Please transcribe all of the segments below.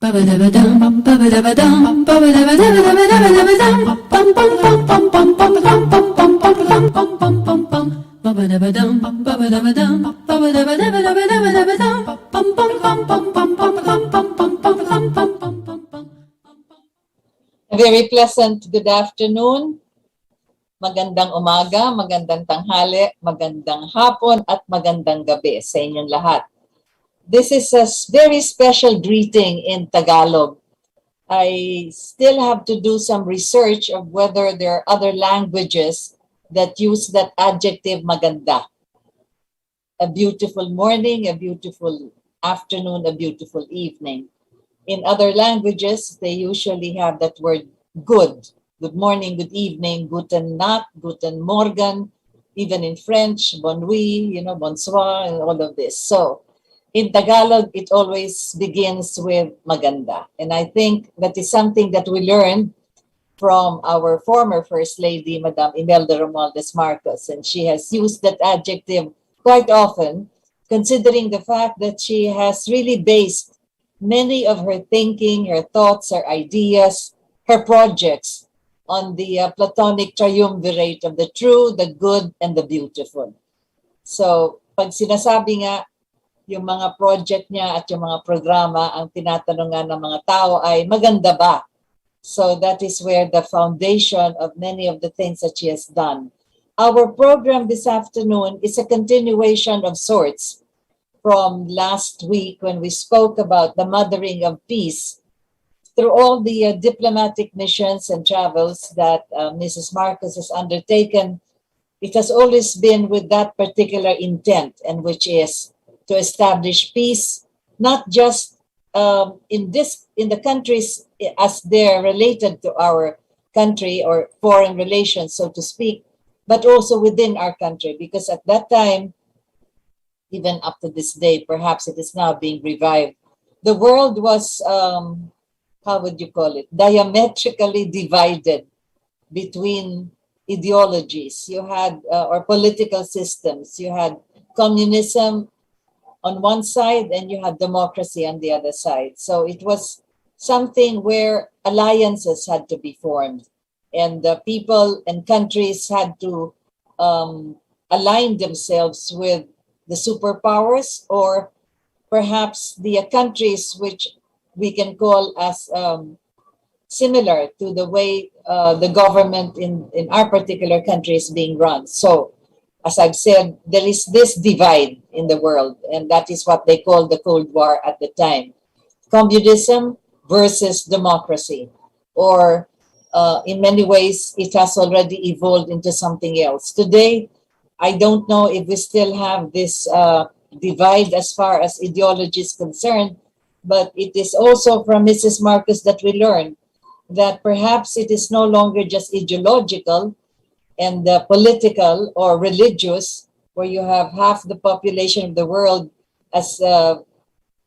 A very pleasant good afternoon, magandang umaga, magandang tanghali, magandang hapon at magandang gabi sa inyong lahat. This is a very special greeting in Tagalog. I still have to do some research of whether there are other languages that use that adjective maganda. A beautiful morning, a beautiful afternoon, a beautiful evening. In other languages, they usually have that word good. Good morning, good evening, guten Nacht, guten Morgen, even in French, bon nuit, bonsoir, and all of this. So in Tagalog, it always begins with maganda. And I think that is something that we learned from our former First Lady, Madam Imelda Romualdez Marcos. And she has used that adjective quite often, considering the fact that she has really based many of her thinking, her thoughts, her ideas, her projects on the Platonic triumvirate of the true, the good, and the beautiful. So, pag sinasabi nga, yung mga project niya at yung mga programa, ang tinatanong nga ng mga tao ay, maganda ba? So that is where the foundation of many of the things that she has done. Our program this afternoon is a continuation of sorts from last week when we spoke about the mothering of peace through all the diplomatic missions and travels that Mrs. Marcos has undertaken. It has always been with that particular intent, and which is to establish peace, not just in the countries as they're related to our country or foreign relations, so to speak, but also within our country, because at that time, even up to this day, perhaps it is now being revived. The world was, how would you call it, diametrically divided between ideologies. You had, or political systems. You had communism on one side and you had democracy on the other side. So it was something where alliances had to be formed, and people and countries had to align themselves with the superpowers, or perhaps the countries which we can call as similar to the way the government in our particular country is being run. So, as I've said, there is this divide in the world, and that is what they called the Cold War at the time. Communism versus democracy, or in many ways, it has already evolved into something else. Today, I don't know if we still have this divide as far as ideology is concerned, but it is also from Mrs. Marcos that we learned that perhaps it is no longer just ideological and political or religious, where you have half the population of the world as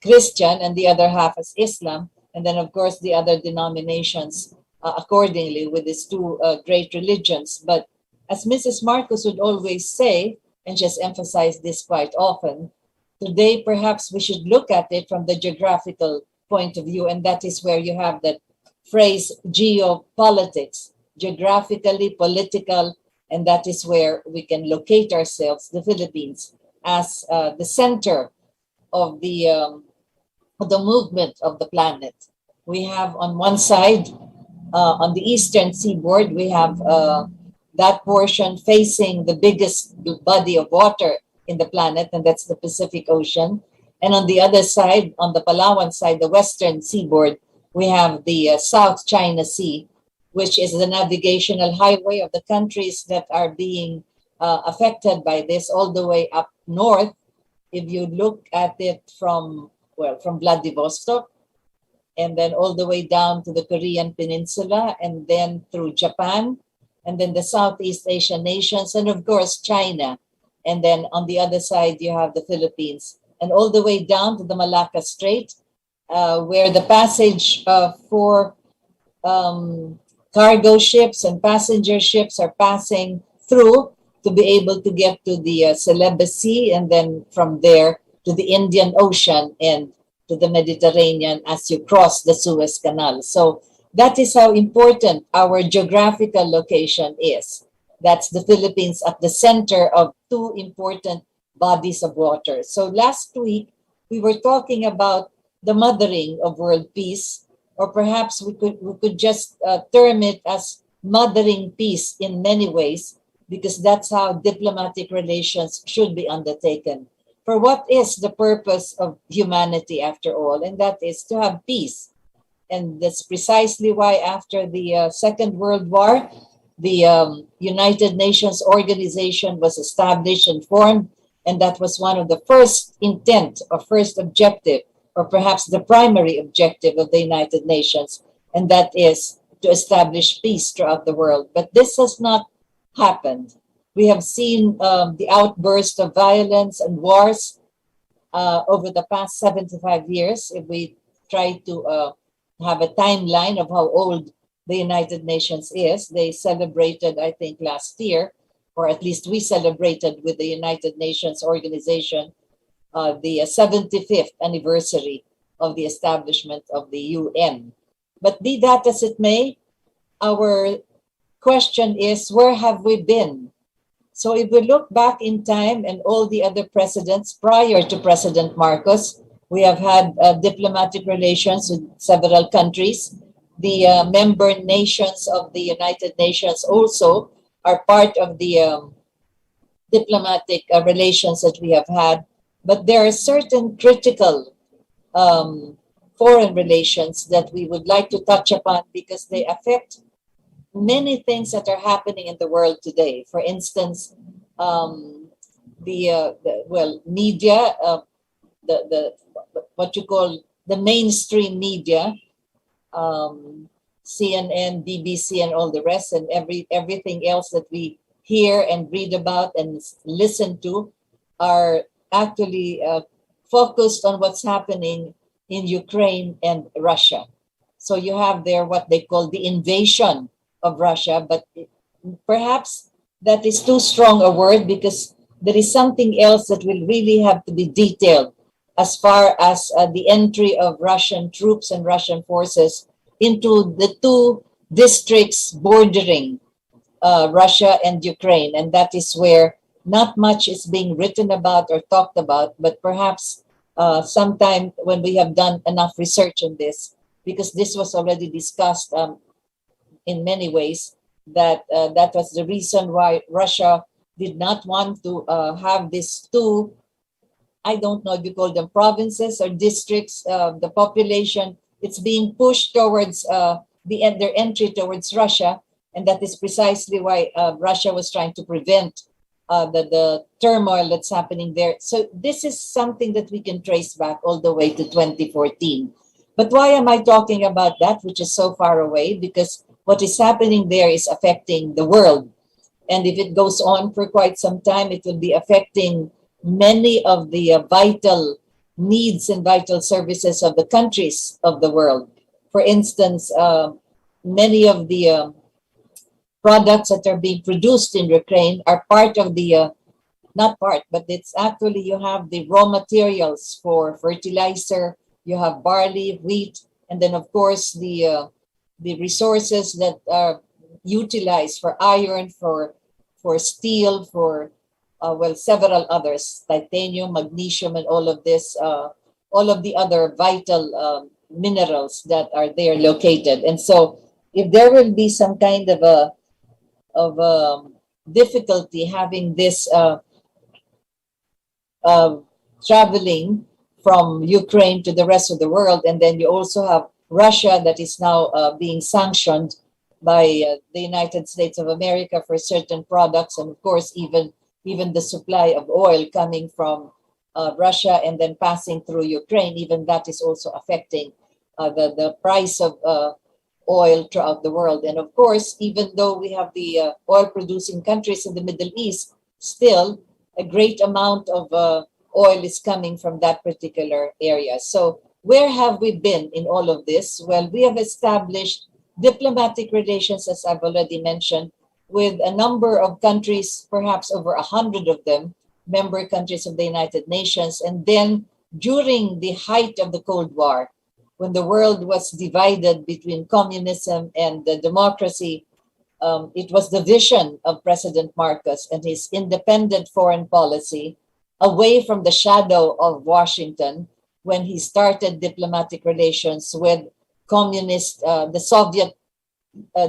Christian and the other half as Islam, and then of course the other denominations accordingly with these two great religions. But as Mrs. Marcos would always say, and she has emphasized this quite often, today perhaps we should look at it from the geographical point of view, and that is where you have that phrase geopolitics, geographically political, and that is where we can locate ourselves, the Philippines, as the center of the movement of the planet. We have on one side, on the eastern seaboard, we have that portion facing the biggest body of water in the planet, and that's the Pacific Ocean. And on the other side, on the Palawan side, the western seaboard, we have the South China Sea, which is the navigational highway of the countries that are being affected by this, all the way up north. If you look at it from Vladivostok, and then all the way down to the Korean Peninsula, and then through Japan, and then the Southeast Asian nations, and of course, China. And then on the other side, you have the Philippines, and all the way down to the Malacca Strait, where the passage for cargo ships and passenger ships are passing through to be able to get to the Celebes Sea, and then from there to the Indian Ocean and to the Mediterranean as you cross the Suez Canal. So that is how important our geographical location is. That's the Philippines at the center of two important bodies of water. So last week, we were talking about the mothering of world peace, or perhaps we could just term it as mothering peace in many ways, because that's how diplomatic relations should be undertaken. For what is the purpose of humanity after all? And that is to have peace. And that's precisely why after the Second World War, the United Nations organization was established and formed, and that was one of the first intent or first objective, or perhaps the primary objective of the United Nations, and that is to establish peace throughout the world. But this has not happened. We have seen the outburst of violence and wars over the past 75 years. If we try to have a timeline of how old the United Nations is, they celebrated, I think, last year, or at least we celebrated with the United Nations organization, the 75th anniversary of the establishment of the UN. But be that as it may, our question is, where have we been? So if we look back in time and all the other presidents prior to President Marcos, we have had diplomatic relations with several countries. The member nations of the United Nations also are part of the diplomatic relations that we have had. But there are certain critical foreign relations that we would like to touch upon because they affect many things that are happening in the world today. For instance, media, the what you call the mainstream media, CNN, BBC, and all the rest, and everything else that we hear and read about and listen to, are actually focused on what's happening in Ukraine and Russia. So you have there what they call the invasion of Russia, but perhaps that is too strong a word, because there is something else that will really have to be detailed as far as the entry of Russian troops and Russian forces into the two districts bordering Russia and Ukraine. And that is where not much is being written about or talked about, but perhaps sometime when we have done enough research on this, because this was already discussed in many ways, that that was the reason why Russia did not want to have these two, I don't know if you call them provinces or districts, the population, it's being pushed towards their entry towards Russia. And that is precisely why Russia was trying to prevent the turmoil that's happening there. So this is something that we can trace back all the way to 2014. But why am I talking about that, which is so far away? Because what is happening there is affecting the world. And if it goes on for quite some time, it will be affecting many of the vital needs and vital services of the countries of the world. For instance, many of the products that are being produced in Ukraine are part of the, not part, but it's actually, you have the raw materials for fertilizer, you have barley, wheat, and then of course the resources that are utilized for iron, for steel, for several others, titanium, magnesium, and all of this, all of the other vital minerals that are there located. And so if there will be some kind of difficulty having this traveling from Ukraine to the rest of the world, and then you also have Russia that is now being sanctioned by the United States of America for certain products, and of course even the supply of oil coming from Russia and then passing through Ukraine, even that is also affecting the price of oil throughout the world. And of course, even though we have the oil-producing countries in the Middle East, still a great amount of oil is coming from that particular area. So where have we been in all of this? Well, we have established diplomatic relations, as I've already mentioned, with a number of countries, perhaps over 100 of them, member countries of the United Nations. And then during the height of the Cold War, when the world was divided between communism and the democracy. It was the vision of President Marcos and his independent foreign policy away from the shadow of Washington when he started diplomatic relations with the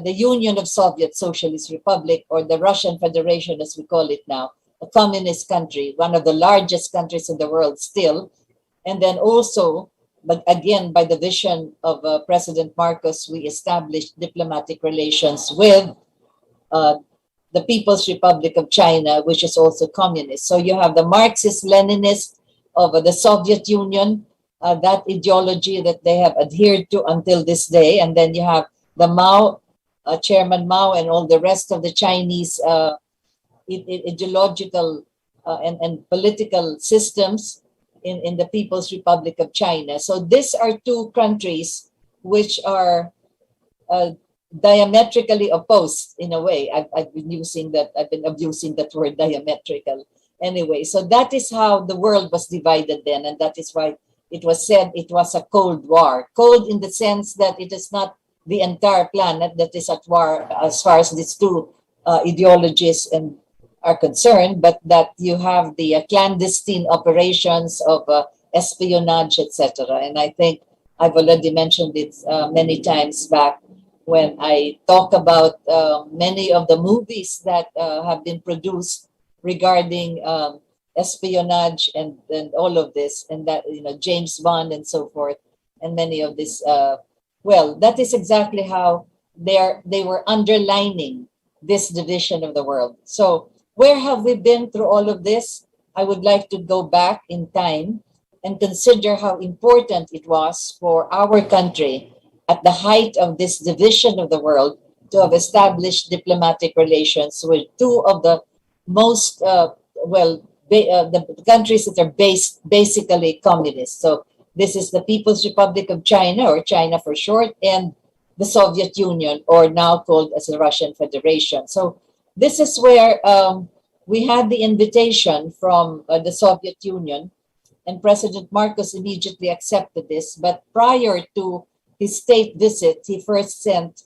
Union of Soviet Socialist Republic, or the Russian Federation as we call it now, a communist country, one of the largest countries in the world still. And then also, but again, by the vision of President Marcos, we established diplomatic relations with uh, the People's Republic of China, which is also communist. So you have the Marxist-Leninist of the Soviet Union, that ideology that they have adhered to until this day. And then you have the Mao, Chairman Mao, and all the rest of the Chinese ideological and political systems in the People's Republic of China. So these are two countries which are diametrically opposed in a way. I've been abusing that word diametrical. Anyway, so that is how the world was divided then, and that is why it was said it was a Cold War. Cold in the sense that it is not the entire planet that is at war as far as these two ideologies and are concerned, but that you have the clandestine operations of espionage, etc. And I think I've already mentioned it many times back when I talk about many of the movies that have been produced regarding espionage and all of this, and that, James Bond and so forth, and many of this. Well, that is exactly how they were underlining this division of the world. So where have we been through all of this? I would like to go back in time and consider how important it was for our country at the height of this division of the world to have established diplomatic relations with two of the most, the countries that are basically communist. So this is the People's Republic of China, or China for short, and the Soviet Union, or now called as the Russian Federation. So this is where we had the invitation from the Soviet Union, and President Marcos immediately accepted this. But prior to his state visit, he first sent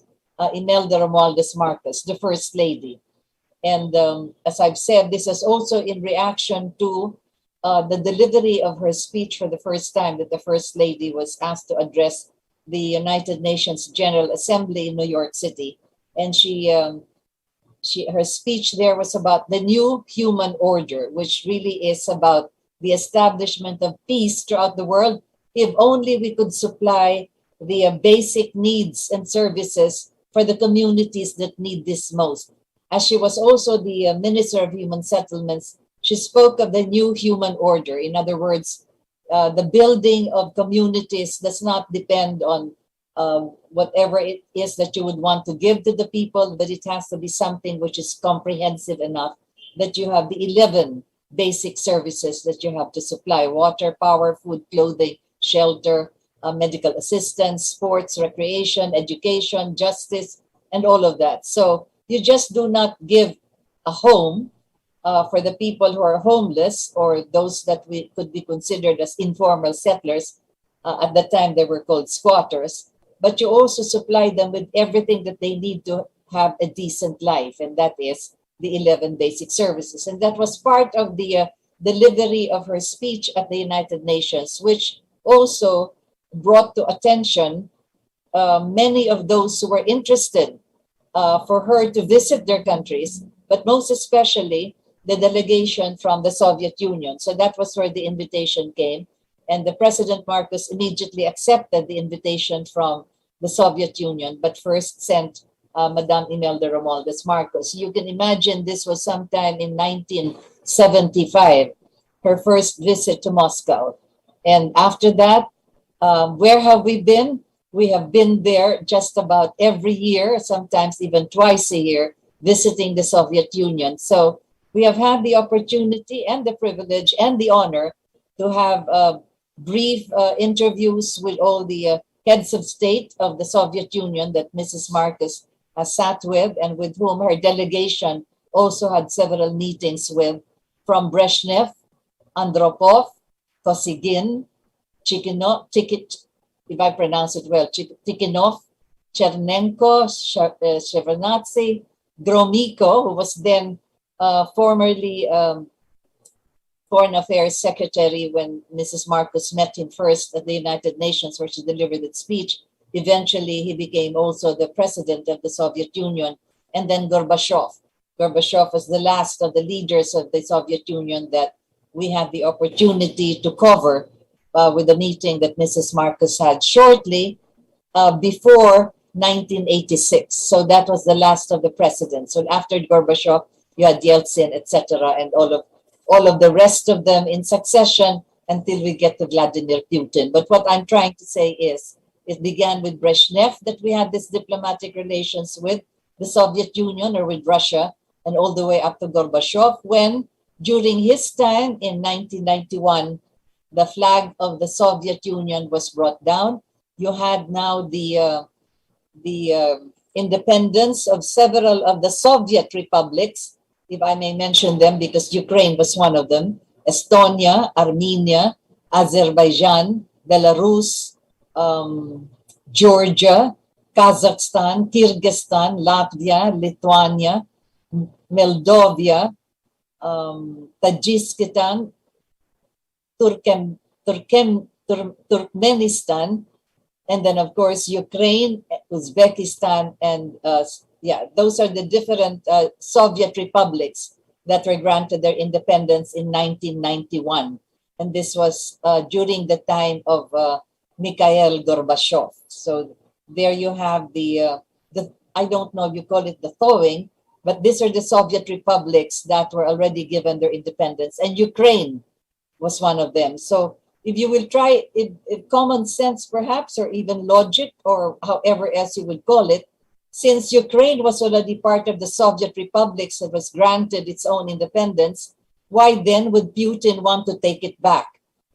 Imelda Romualdez Marcos, the First Lady. And as I've said, this is also in reaction to the delivery of her speech for the first time that the First Lady was asked to address the United Nations General Assembly in New York City. And her speech there was about the new human order, which really is about the establishment of peace throughout the world. If only we could supply the basic needs and services for the communities that need this most. As she was also the Minister of Human Settlements, she spoke of the new human order. In other words, the building of communities does not depend on whatever it is that you would want to give to the people, but it has to be something which is comprehensive enough that you have the 11 basic services that you have to supply: water, power, food, clothing, shelter, medical assistance, sports, recreation, education, justice, and all of that. So you just do not give a home for the people who are homeless, or those that we could be considered as informal settlers. At the time, they were called squatters. But you also supply them with everything that they need to have a decent life, and that is the 11 basic services. And that was part of the delivery of her speech at the United Nations, which also brought to attention many of those who were interested for her to visit their countries, but most especially the delegation from the Soviet Union. So that was where the invitation came. And the President Marcos immediately accepted the invitation from the Soviet Union, but first sent Madame Imelda Romualdez Marcos. You can imagine this was sometime in 1975, her first visit to Moscow. And after that, where have we been? We have been there just about every year, sometimes even twice a year, visiting the Soviet Union. So we have had the opportunity and the privilege and the honor to have brief interviews with all the heads of state of the Soviet Union that Mrs. Marcos sat with, and with whom her delegation also had several meetings with, from Brezhnev, Andropov, Kosygin, if I pronounce it well, Tikhonov, Chernenko, Shevardnadze, Gromyko, who was then formerly Foreign Affairs Secretary when Mrs. Marcos met him first at the United Nations, where she delivered that speech. Eventually, he became also the president of the Soviet Union, and then Gorbachev. Gorbachev was the last of the leaders of the Soviet Union that we had the opportunity to cover with the meeting that Mrs. Marcos had shortly before 1986. So that was the last of the presidents. So after Gorbachev, you had Yeltsin, etc., and all of the rest of them in succession until we get to Vladimir Putin. But what I'm trying to say is, it began with Brezhnev that we had this diplomatic relations with the Soviet Union or with Russia, and all the way up to Gorbachev, when during his time in 1991, the flag of the Soviet Union was brought down. You had now the independence of several of the Soviet republics, if I may mention them, because Ukraine was one of them: Estonia, Armenia, Azerbaijan, Belarus, Georgia, Kazakhstan, Kyrgyzstan, Latvia, Lithuania, Moldova, Tajikistan, Turkmenistan, and then of course Ukraine, Uzbekistan, and those are the different Soviet republics that were granted their independence in 1991. And this was during the time of Mikhail Gorbachev. So there you have the I don't know if you call it the thawing, but these are the Soviet republics that were already given their independence, and Ukraine was one of them. So if you will try, if common sense perhaps, or even logic, or however else you would call it, since Ukraine was already part of the Soviet republics that was granted its own independence, why then would Putin want to take it back?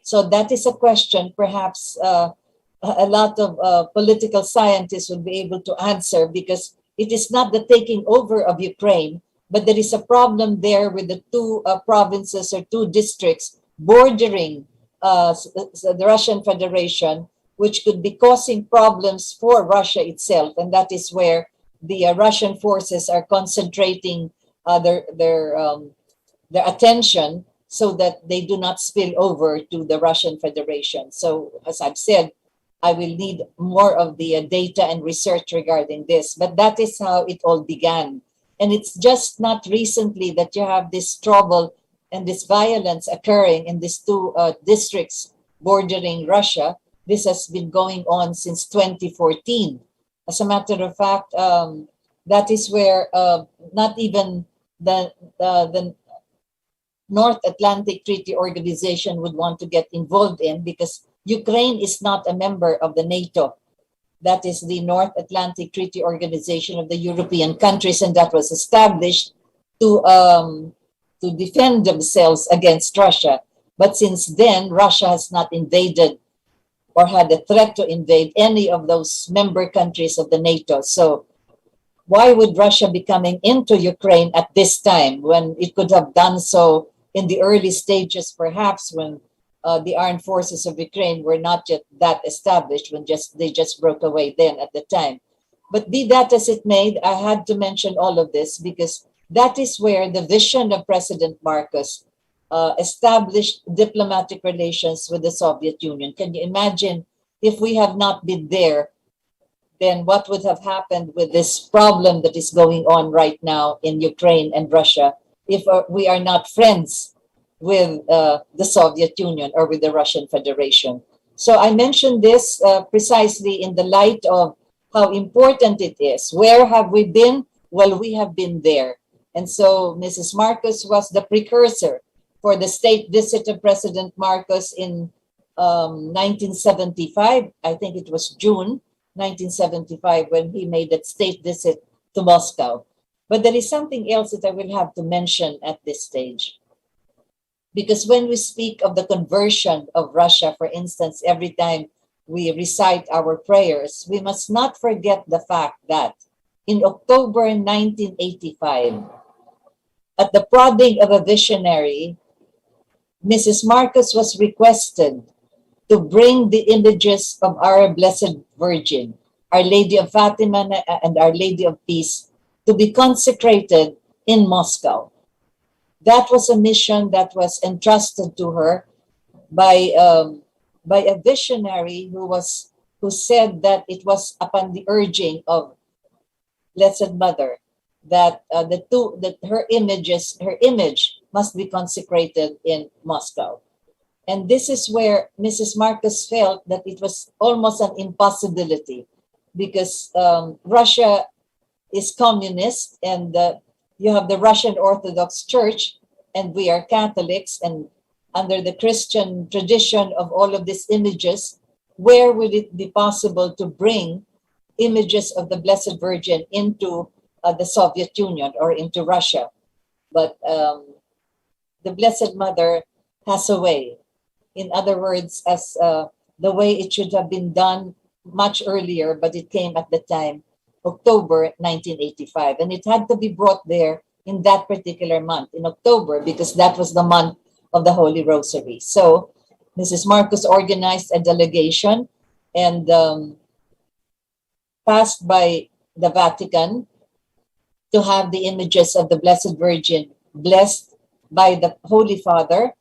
So that is a question perhaps a lot of political scientists will be able to answer, because it is not the taking over of Ukraine, but there is a problem there with the two provinces or two districts bordering the Russian Federation, which could be causing problems for Russia itself. And that is where the Russian forces are concentrating their attention, so that they do not spill over to the Russian Federation. So as I've said, I will need more of the data and research regarding this, but that is how it all began. And it's just not recently that you have this trouble and this violence occurring in these two districts bordering Russia. This has been going on since 2014. As a matter of fact, that is where not even the North Atlantic Treaty Organization would want to get involved in, because Ukraine is not a member of the NATO. That is the North Atlantic Treaty Organization of the European countries, and that was established to defend themselves against Russia. But since then, Russia has not invaded or had a threat to invade any of those member countries of the NATO. So why would Russia be coming into Ukraine at this time, when it could have done so in the early stages, perhaps, when the armed forces of Ukraine were not yet that established, when they just broke away then at the time. But be that as it may, I had to mention all of this because that is where the vision of President Marcos established diplomatic relations with the Soviet Union. Can you imagine if we have not been there, then what would have happened with this problem that is going on right now in Ukraine and Russia if we are not friends with the Soviet Union or with the Russian Federation? So I mentioned this precisely in the light of how important it is. Where have we been? Well, we have been there. And so Mrs. Marcos was the precursor for the state visit of President Marcos in 1975. I think it was June 1975 when he made that state visit to Moscow. But there is something else that I will have to mention at this stage. Because when we speak of the conversion of Russia, for instance, every time we recite our prayers, we must not forget the fact that in October 1985, at the prodding of a visionary, Mrs. Marcos was requested to bring the images of our Blessed Virgin, Our Lady of Fatima and Our Lady of Peace, to be consecrated in Moscow. That was a mission that was entrusted to her by a visionary who said that it was upon the urging of Blessed Mother that her image must be consecrated in Moscow. And this is where Mrs. Marcos felt that it was almost an impossibility because Russia is communist, and you have the Russian Orthodox Church, and we are Catholics, and under the Christian tradition of all of these images, where would it be possible to bring images of the Blessed Virgin into the Soviet Union or into Russia? But the Blessed Mother has a way. In other words, as the way it should have been done much earlier, but it came at the time, October 1985. And it had to be brought there in that particular month, in October, because that was the month of the Holy Rosary. So Mrs. Marcos organized a delegation and passed by the Vatican to have the images of the Blessed Virgin blessed by the Holy Father.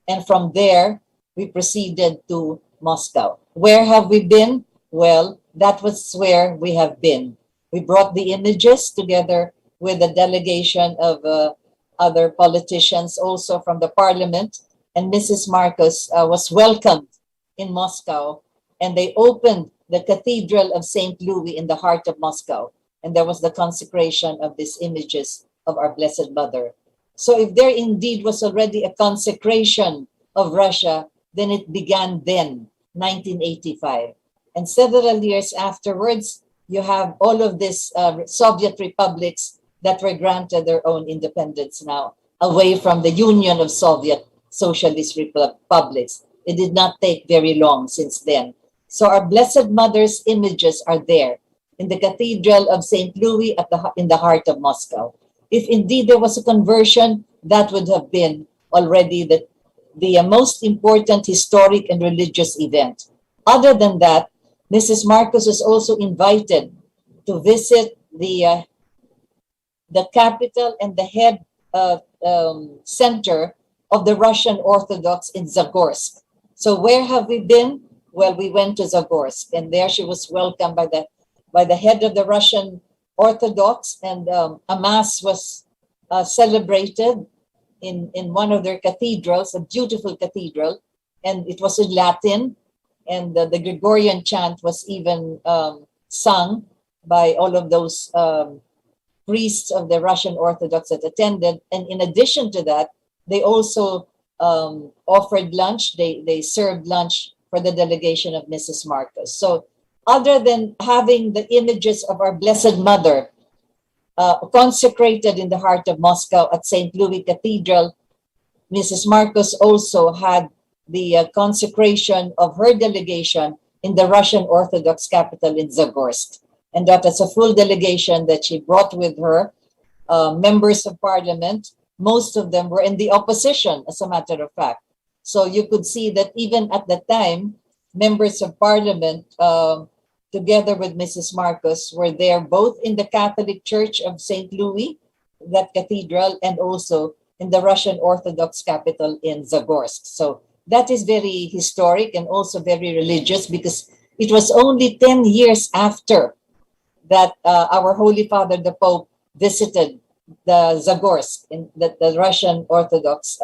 And from there, we proceeded to Moscow. Where have we been? Well, that was where we have been. We brought the images together with a delegation of other politicians also from the parliament. And Mrs. Marcos was welcomed in Moscow. And they opened the Cathedral of St. Louis in the heart of Moscow. And there was the consecration of these images of our Blessed Mother. So if there indeed was already a consecration of Russia, then it began then, 1985. And several years afterwards, you have all of these Soviet republics that were granted their own independence now, away from the Union of Soviet Socialist Republics. It did not take very long since then. So our Blessed Mother's images are there in the Cathedral of St. Louis in the heart of Moscow. If indeed there was a conversion, that would have been already the most important historic and religious event. Other than that, Mrs. Marcos was also invited to visit the capital and the head center of the Russian Orthodox in Zagorsk. So where have we been? Well, we went to Zagorsk, and there she was welcomed by the head of the Russian Orthodox, and a mass was celebrated in one of their cathedrals, a beautiful cathedral, and it was in Latin, and the Gregorian chant was even sung by all of those priests of the Russian Orthodox that attended. And in addition to that, they also offered lunch. They served lunch for the delegation of Mrs. Marcos. So other than having the images of our Blessed Mother consecrated in the heart of Moscow at St. Louis Cathedral, Mrs. Marcos also had the consecration of her delegation in the Russian Orthodox capital in Zagorsk. And that is a full delegation that she brought with her, members of parliament. Most of them were in the opposition, as a matter of fact. So you could see that even at the time, members of parliament, together with Mrs. Marcos, were there both in the Catholic Church of St. Louis, that cathedral, and also in the Russian Orthodox capital in Zagorsk. So that is very historic and also very religious, because it was only 10 years after that our Holy Father, the Pope, visited the Zagorsk, in the Russian Orthodox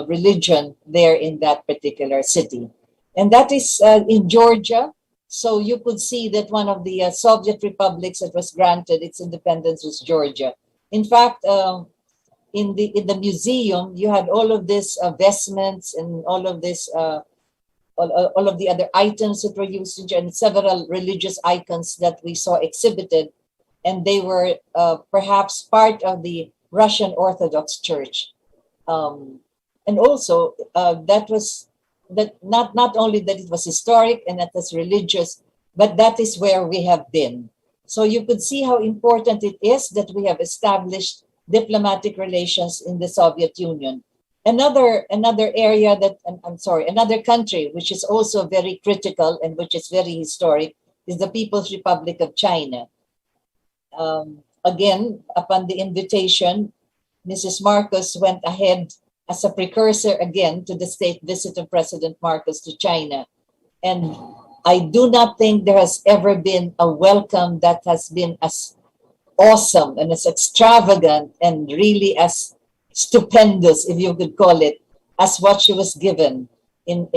religion there in that particular city. And that is in Georgia. So you could see that one of the Soviet republics that was granted its independence was Georgia. In fact, in the museum, you had all of these vestments and all of this, all of the other items that were used, and several religious icons that we saw exhibited, and they were perhaps part of the Russian Orthodox Church. And also that not only that it was historic and that was religious, but that is where we have been. So you could see how important it is that we have established diplomatic relations in the Soviet Union. Another area that, I'm sorry, another country which is also very critical and which is very historic is the People's Republic of China. Again, upon the invitation, Mrs. Marcos went ahead as a precursor again to the state visit of President Marcos to China. And I do not think there has ever been a welcome that has been as awesome and as extravagant and really as stupendous, if you could call it, as what she was given in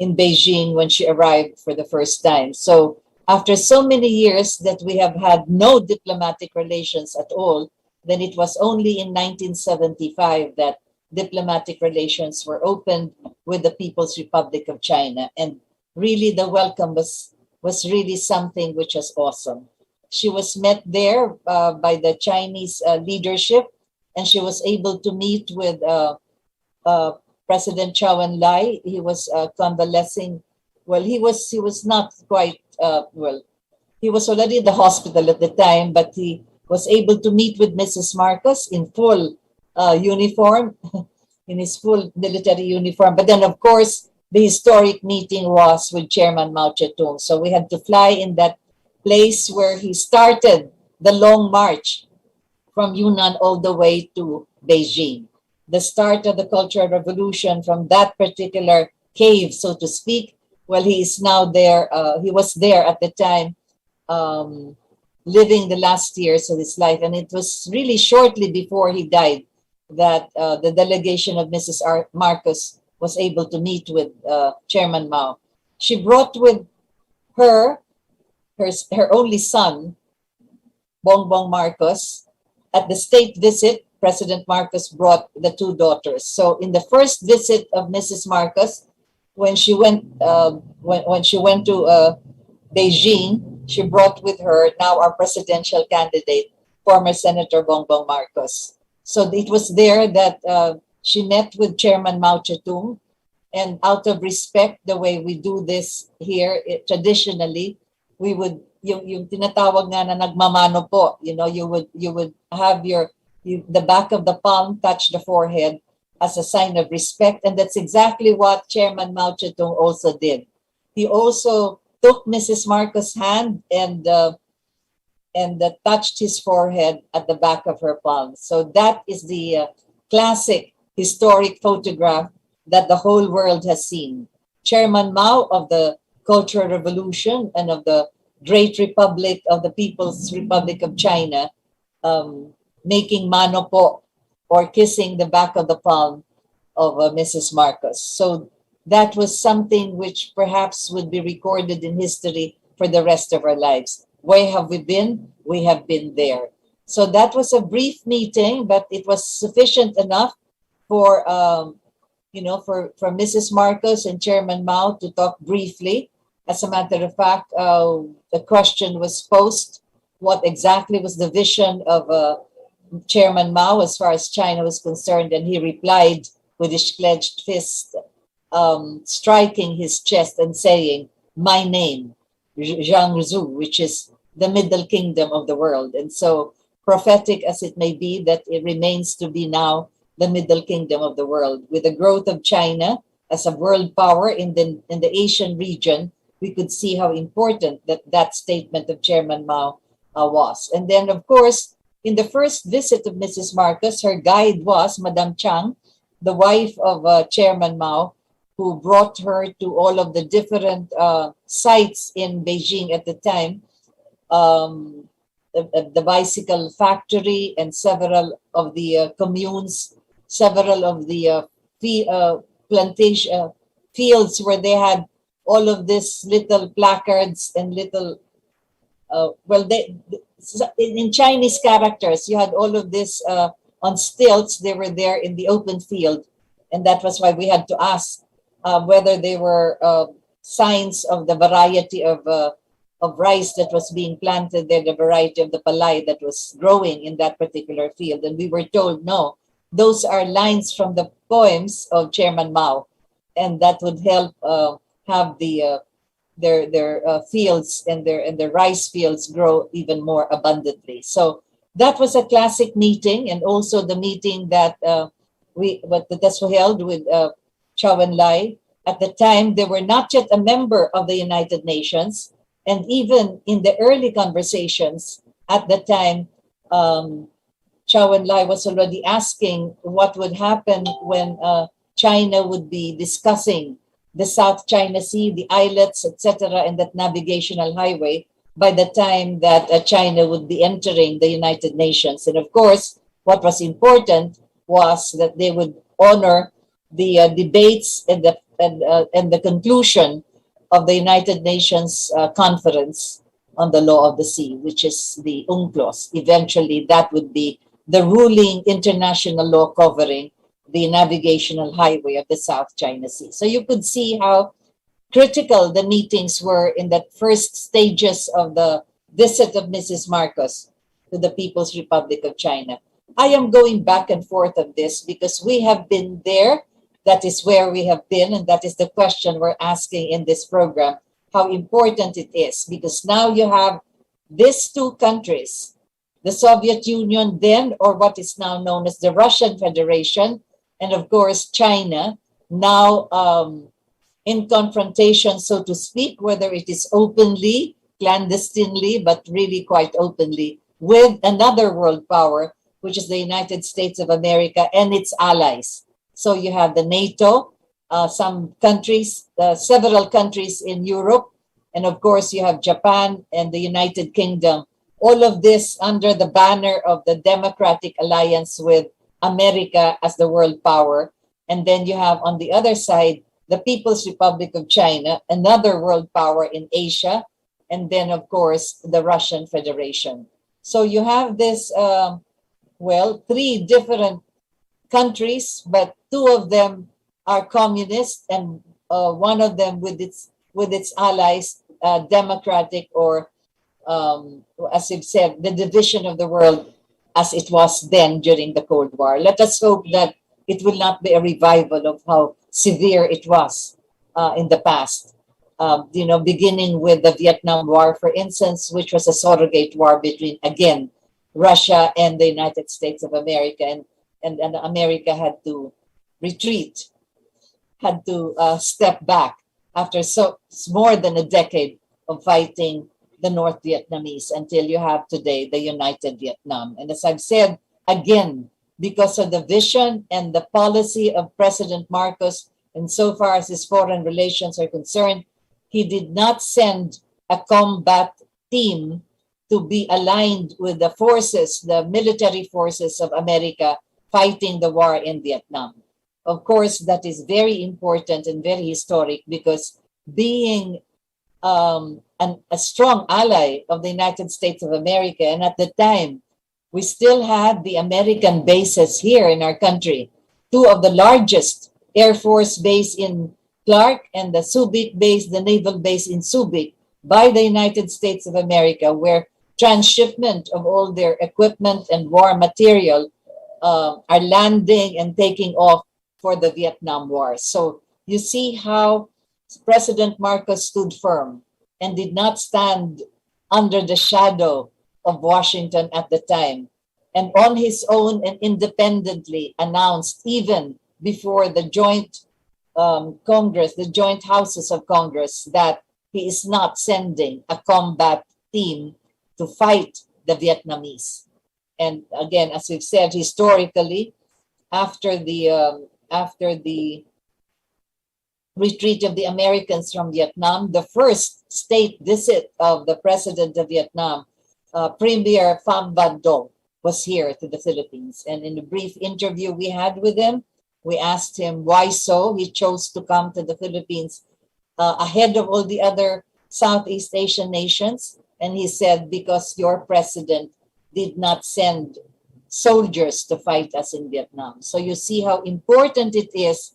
Beijing when she arrived for the first time. So after so many years that we have had no diplomatic relations at all, then it was only in 1975 that diplomatic relations were opened with the People's Republic of China. And really the welcome was really something which was awesome. She was met there by the Chinese leadership, and she was able to meet with President Chou En-lai. He was convalescing. Well, he was not quite well. He was already in the hospital at the time, but he was able to meet with Mrs. Marcos in full uniform, in his full military uniform. But then, of course, the historic meeting was with Chairman Mao Zedong. So we had to fly in that place where he started the long march from Yunnan all the way to Beijing. The start of the Cultural Revolution from that particular cave, so to speak. Well, he is now there. He was there at the time, living the last years of his life. And it was really shortly before he died that the delegation of Mrs. Marcos was able to meet with Chairman Mao. She brought with her only son, Bongbong Marcos. At the state visit, President Marcos brought the two daughters. So in the first visit of Mrs. Marcos, when she went to Beijing, she brought with her now our presidential candidate, former Senator Bongbong Marcos. So it was there that she met with Chairman Mao Zedong, and out of respect, the way we do this here traditionally, we would yung tinatawag nga na nagmamano po, you would have the back of the palm touch the forehead as a sign of respect, and that's exactly what Chairman Mao Zedong also did. He also took Mrs. Marcos' hand and touched his forehead at the back of her palm. So that is the classic historic photograph that the whole world has seen. Chairman Mao of the Cultural Revolution and of the Great Republic of the People's Republic of China, making mano po, or kissing the back of the palm of Mrs. Marcos. So that was something which perhaps would be recorded in history for the rest of our lives. Where have we been? We have been there. So that was a brief meeting, but it was sufficient enough for Mrs. Marcos and Chairman Mao to talk briefly. As a matter of fact, the question was posed, what exactly was the vision of Chairman Mao as far as China was concerned, and he replied with his clenched fist, striking his chest and saying, "My name, Jiangsu," which is the Middle Kingdom of the world. And so prophetic as it may be, that it remains to be now the Middle Kingdom of the world. With the growth of China as a world power in the Asian region, we could see how important that statement of Chairman Mao was. And then, of course, in the first visit of Mrs. Marcos, her guide was Madame Chang, the wife of Chairman Mao, who brought her to all of the different sites in Beijing at the time, the bicycle factory and several of the communes, several of the plantation fields where they had all of these little placards and little, in Chinese characters, you had all of this on stilts. They were there in the open field. And that was why we had to ask whether they were signs of the variety of rice that was being planted there, the variety of the palay that was growing in that particular field. And we were told, no, those are lines from the poems of Chairman Mao. And that would help have their fields and their rice fields grow even more abundantly. So that was a classic meeting, and also the meeting that that's held with Chou En-lai. At the time, they were not yet a member of the United Nations, and even in the early conversations at the time, Chou En-lai was already asking what would happen when China would be discussing the South China Sea, the islets, etc., and that navigational highway by the time that China would be entering the United Nations. And of course, what was important was that they would honor the debates and the conclusion of the United Nations Conference on the Law of the Sea, which is the UNCLOS. Eventually, that would be the ruling international law covering the navigational highway of the South China Sea. So you could see how critical the meetings were in that first stages of the visit of Mrs. Marcos to the People's Republic of China. I am going back and forth of this because we have been there. That is where we have been, and that is the question we're asking in this program, how important it is, because now you have these two countries, the Soviet Union then, or what is now known as the Russian Federation, and of course China, now in confrontation, so to speak, whether it is openly, clandestinely, but really quite openly, with another world power, which is the United States of America and its allies. So you have the NATO, some countries, several countries in Europe, and of course you have Japan and the United Kingdom. All of this under the banner of the Democratic Alliance with America as the world power. And then you have on the other side, the People's Republic of China, another world power in Asia, and then of course the Russian Federation. So you have this, three different countries, but two of them are communist, and one of them with its allies, democratic, or as you've said, the division of the world as it was then during the Cold War. Let us hope that it will not be a revival of how severe it was in the past. Beginning with the Vietnam War, for instance, which was a surrogate war between, again, Russia and the United States of America, and America had to retreat, had to step back after more than a decade of fighting the North Vietnamese until you have today the United Vietnam. And as I've said, again, because of the vision and the policy of President Marcos, and so far as his foreign relations are concerned, he did not send a combat team to be aligned with the forces, the military forces of America fighting the war in Vietnam. Of course, that is very important and very historic because being a strong ally of the United States of America, and at the time, we still had the American bases here in our country, two of the largest Air Force base in Clark and the Subic base, the naval base in Subic, by the United States of America, where transshipment of all their equipment and war material are landing and taking off for the Vietnam War. So you see how President Marcos stood firm and did not stand under the shadow of Washington at the time, and on his own and independently announced, even before the joint Congress, the joint houses of Congress, that he is not sending a combat team to fight the Vietnamese. And again, as we've said, historically, after the retreat of the Americans from Vietnam, the first state visit of the president of Vietnam, Premier Pham Van Dong, was here to the Philippines. And in a brief interview we had with him, we asked him why so he chose to come to the Philippines ahead of all the other Southeast Asian nations. And he said, because your president did not send soldiers to fight us in Vietnam. So you see how important it is.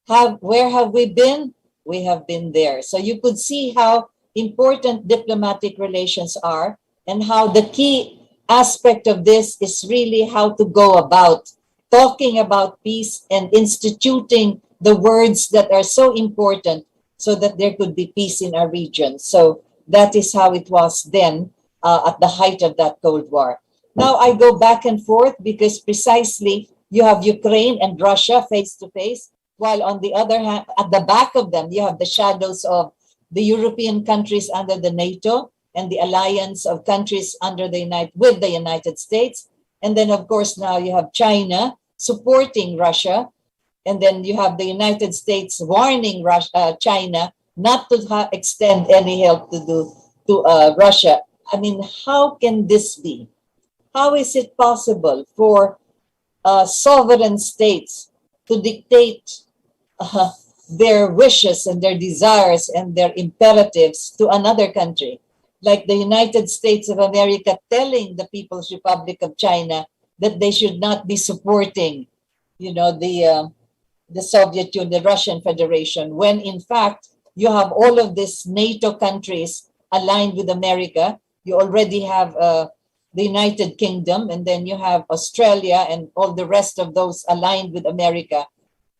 Where have we been? We have been there. So you could see how important diplomatic relations are, and how the key aspect of this is really how to go about talking about peace and instituting the words that are so important so that there could be peace in our region. So that is how it was then at the height of that Cold War. Now I go back and forth because precisely you have Ukraine and Russia face to face, while on the other hand, at the back of them, you have the shadows of the European countries under the NATO and the alliance of countries under with the United States. And then, of course, now you have China supporting Russia. And then you have the United States warning China not to extend any help to Russia. I mean, how can this be? How is it possible for sovereign states to dictate their wishes and their desires and their imperatives to another country, like the United States of America telling the People's Republic of China that they should not be supporting, the Soviet Union, the Russian Federation, when in fact you have all of these NATO countries aligned with America. You already have the United Kingdom, and then you have Australia and all the rest of those aligned with America.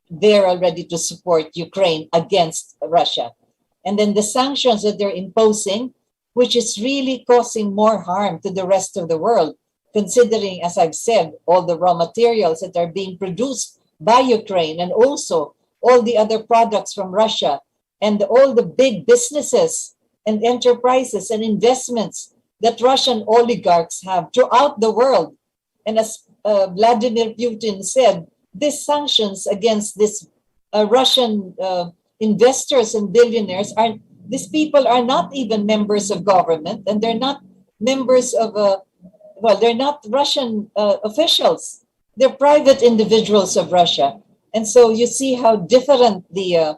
They're all ready to support Ukraine against Russia. And then the sanctions that they're imposing, which is really causing more harm to the rest of the world, considering, as I've said, all the raw materials that are being produced by Ukraine and also all the other products from Russia and all the big businesses and enterprises and investments that Russian oligarchs have throughout the world. And as Vladimir Putin said, these sanctions against this Russian investors and billionaires these people are not even members of government, and they're not members of they're not Russian officials. They're private individuals of Russia. And so you see how different the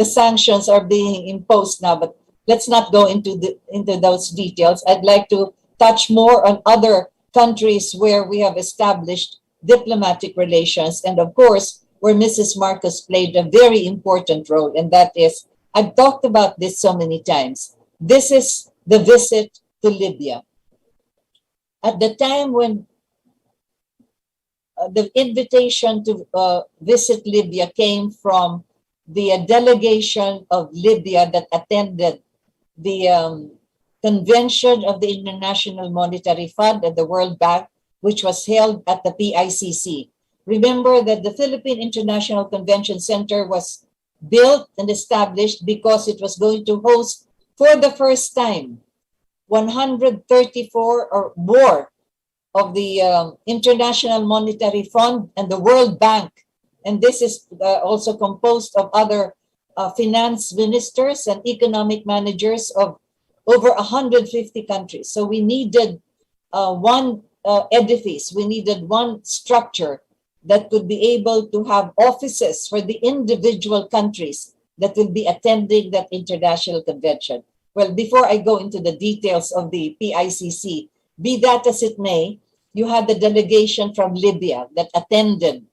sanctions are being imposed now. But let's not go into those details. I'd like to touch more on other countries where we have established diplomatic relations, and of course, where Mrs. Marcos played a very important role, and that is, I've talked about this so many times. This is the visit to Libya. At the time when the invitation to visit Libya came from the delegation of Libya that attended the convention of the International Monetary Fund and the World Bank, which was held at the PICC. Remember that the Philippine International Convention Center was built and established because it was going to host for the first time 134 or more of the International Monetary Fund and the World Bank. And this is also composed of other finance ministers and economic managers of over 150 countries. So we needed one edifice, we needed one structure that could be able to have offices for the individual countries that will be attending that international convention. Well, before I go into the details of the PICC, be that as it may, you had the delegation from Libya that attended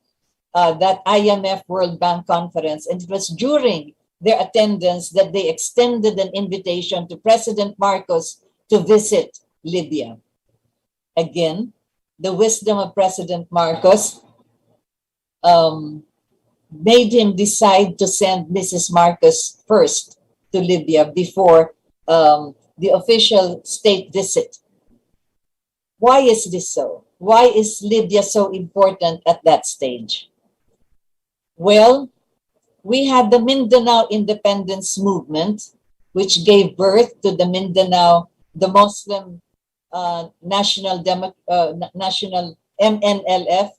that IMF World Bank conference, and it was during their attendance that they extended an invitation to President Marcos to visit Libya. Again, the wisdom of President Marcos made him decide to send Mrs. Marcos first to Libya before the official state visit. Why is this so? Why is Libya so important at that stage? Well, we had the Mindanao independence movement, which gave birth to the Mindanao, the Muslim National MNLF,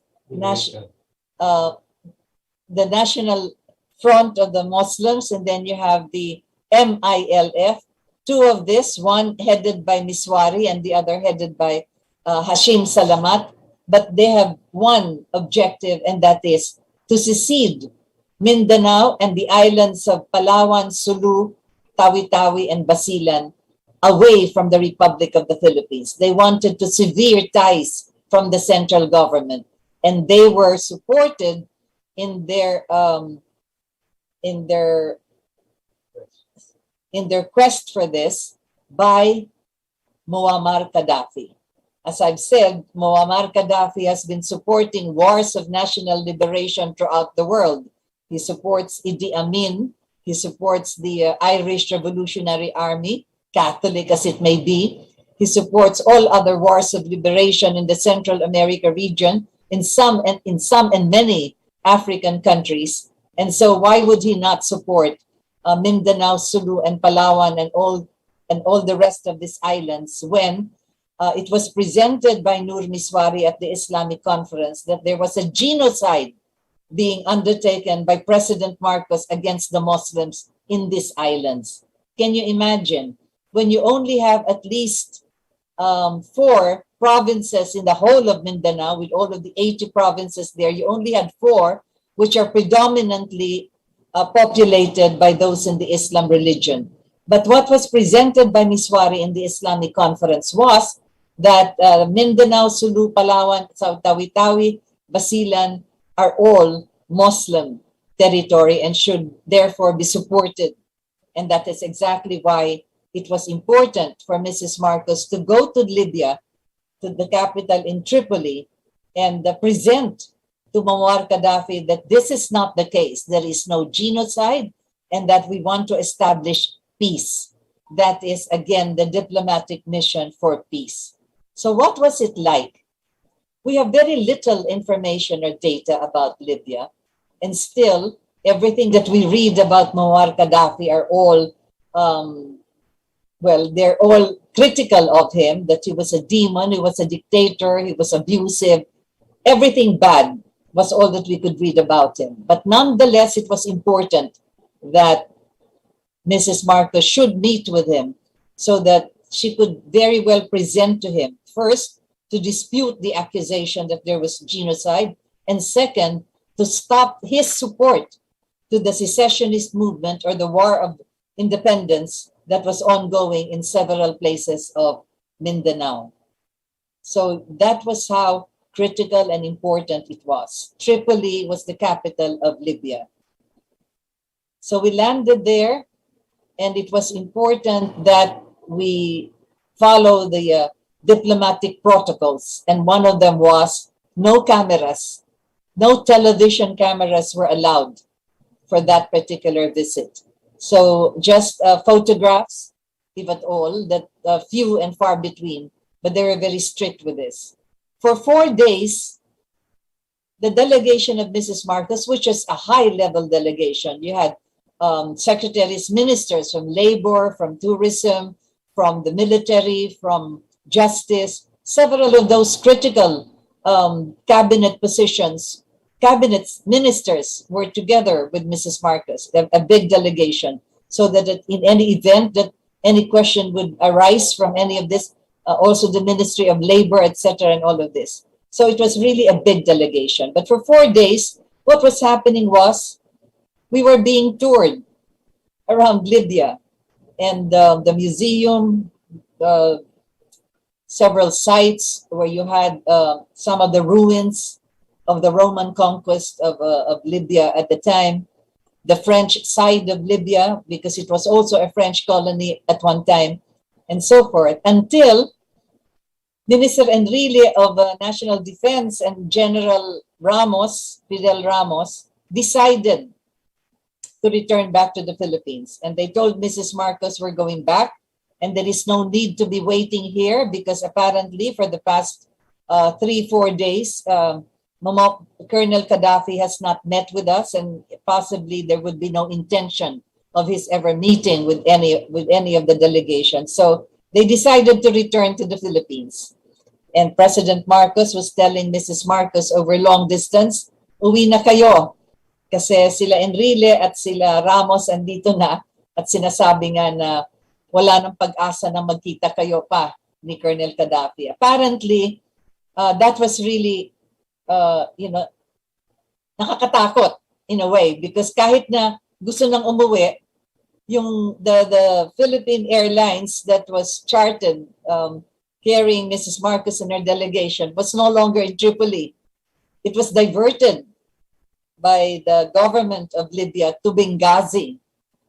the National Front of the Muslims, and then you have the MILF. Two of this, one headed by Miswari and the other headed by Hashim Salamat, but they have one objective, and that is to secede Mindanao and the islands of Palawan, Sulu, Tawi-Tawi, and Basilan away from the Republic of the Philippines. They wanted to sever ties from the central government, and they were supported in their quest for this by Muammar Gaddafi. As I've said, Muammar Gaddafi has been supporting wars of national liberation throughout the world. He supports Idi Amin. He supports the Irish Revolutionary Army, Catholic as it may be. He supports all other wars of liberation in the Central America region, in some and many African countries. And so why would he not support Mindanao, Sulu, and Palawan and all the rest of these islands when it was presented by Nur Miswari at the Islamic conference that there was a genocide being undertaken by President Marcos against the Muslims in these islands. Can you imagine? When you only have at least 4 provinces in the whole of Mindanao, with all of the 80 provinces there, you only had 4 which are predominantly populated by those in the Islam religion. But what was presented by Miswari in the Islamic conference was that Mindanao, Sulu, Palawan, Tawi-Tawi, Basilan are all Muslim territory and should therefore be supported. And that is exactly why it was important for Mrs. Marcos to go to Libya, to the capital in Tripoli, and present to Muammar Gaddafi that this is not the case. There is no genocide and that we want to establish peace. That is, again, the diplomatic mission for peace. So what was it like? We have very little information or data about Libya, and still everything that we read about Muammar Gaddafi are all, they're all critical of him, that he was a demon, he was a dictator, he was abusive. Everything bad was all that we could read about him. But nonetheless, it was important that Mrs. Marcos should meet with him so that she could very well present to him, first, to dispute the accusation that there was genocide, and second, to stop his support to the secessionist movement or the war of independence that was ongoing in several places of Mindanao. So that was how critical and important it was. Tripoli was the capital of Libya. So we landed there, and it was important that we follow the diplomatic protocols. And one of them was no cameras, no television cameras were allowed for that particular visit. So just photographs, if at all, that few and far between, but they were very strict with this. For 4 days, the delegation of Mrs. Marcos, which is a high-level delegation, you had secretaries, ministers from labor, from tourism, from the military, from justice, several of those critical cabinet positions, cabinet ministers were together with Mrs. Marcos, a big delegation, so that in any event that any question would arise from any of this, also the Ministry of Labor, etc., and all of this. So it was really a big delegation. But for 4 days, what was happening was we were being toured around Libya, and the museum, several sites where you had some of the ruins of the Roman conquest of Libya at the time, the French side of Libya, because it was also a French colony at one time, and so forth, until Minister Enrile of National Defense and General Ramos, Fidel Ramos, decided to return back to the Philippines. And they told Mrs. Marcos, we're going back, and there is no need to be waiting here because apparently for the past 3-4 days, Colonel Gaddafi has not met with us, and possibly there would be no intention of his ever meeting with any of the delegations. So they decided to return to the Philippines. And President Marcos was telling Mrs. Marcos over long distance, uwi na kayo. Kasi sila Enrile at sila Ramos andito na at sinasabi nga na wala nang pag-asa na magkita kayo pa ni Colonel Gaddafi. Apparently, that was really, nakakatakot in a way because kahit na gusto nang umuwi, the Philippine Airlines that was chartered carrying Mrs. Marcos and her delegation was no longer in Tripoli. It was diverted by the government of Libya to Benghazi.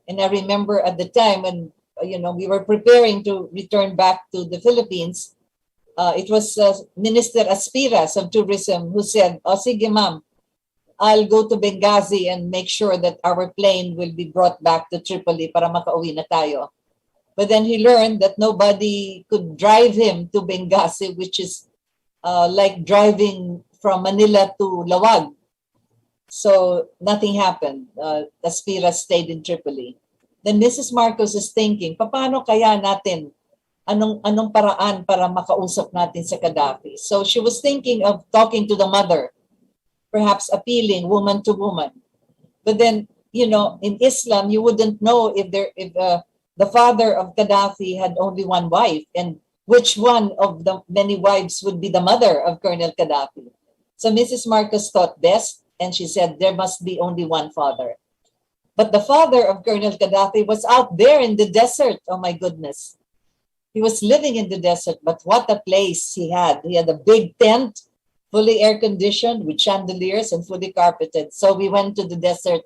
And I remember at the time when we were preparing to return back to the Philippines, it was Minister Aspiras of Tourism who said, sige ma'am, I'll go to Benghazi and make sure that our plane will be brought back to Tripoli para makauwi na tayo. But then he learned that nobody could drive him to Benghazi, which is like driving from Manila to Lawag. So nothing happened. Aspira stayed in Tripoli. Then Mrs. Marcos is thinking, paano kaya natin, anong paraan para makausap natin sa Gaddafi? So she was thinking of talking to the mother, perhaps appealing woman to woman. But then, you know, in Islam, you wouldn't know if the father of Gaddafi had only one wife, and which one of the many wives would be the mother of Colonel Gaddafi. So Mrs. Marcos thought best, and she said there must be only one father. But the father of Colonel Gaddafi was out there in the desert. Oh my goodness. He was living in the desert, but what a place he had. He had a big tent, fully air-conditioned with chandeliers and fully carpeted. So we went to the desert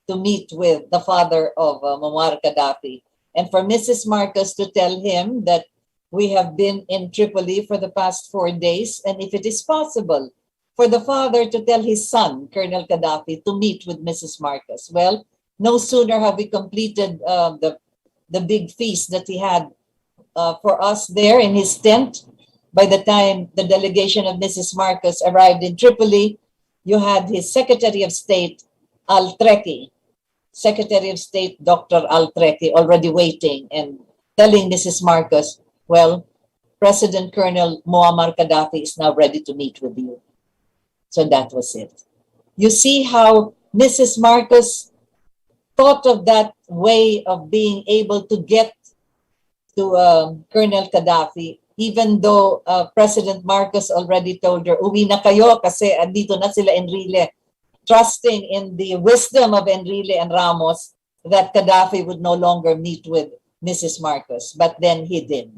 to meet with the father of Muammar Gaddafi. And for Mrs. Marcos to tell him that we have been in Tripoli for the past 4 days, and if it is possible, for the father to tell his son, Colonel Gaddafi, to meet with Mrs. Marcos. Well, no sooner have we completed the big feast that he had for us there in his tent. By the time the delegation of Mrs. Marcos arrived in Tripoli, you had his Secretary of State, Al-Treki, Secretary of State Dr. Al-Treki, already waiting and telling Mrs. Marcos, well, President Colonel Muammar Gaddafi is now ready to meet with you. So that was it. You see how Mrs. Marcos thought of that way of being able to get to Colonel Gaddafi, even though President Marcos already told her, uwi na kayo kasi andito na sila Enrile, trusting in the wisdom of Enrile and Ramos that Gaddafi would no longer meet with Mrs. Marcos. But then he did.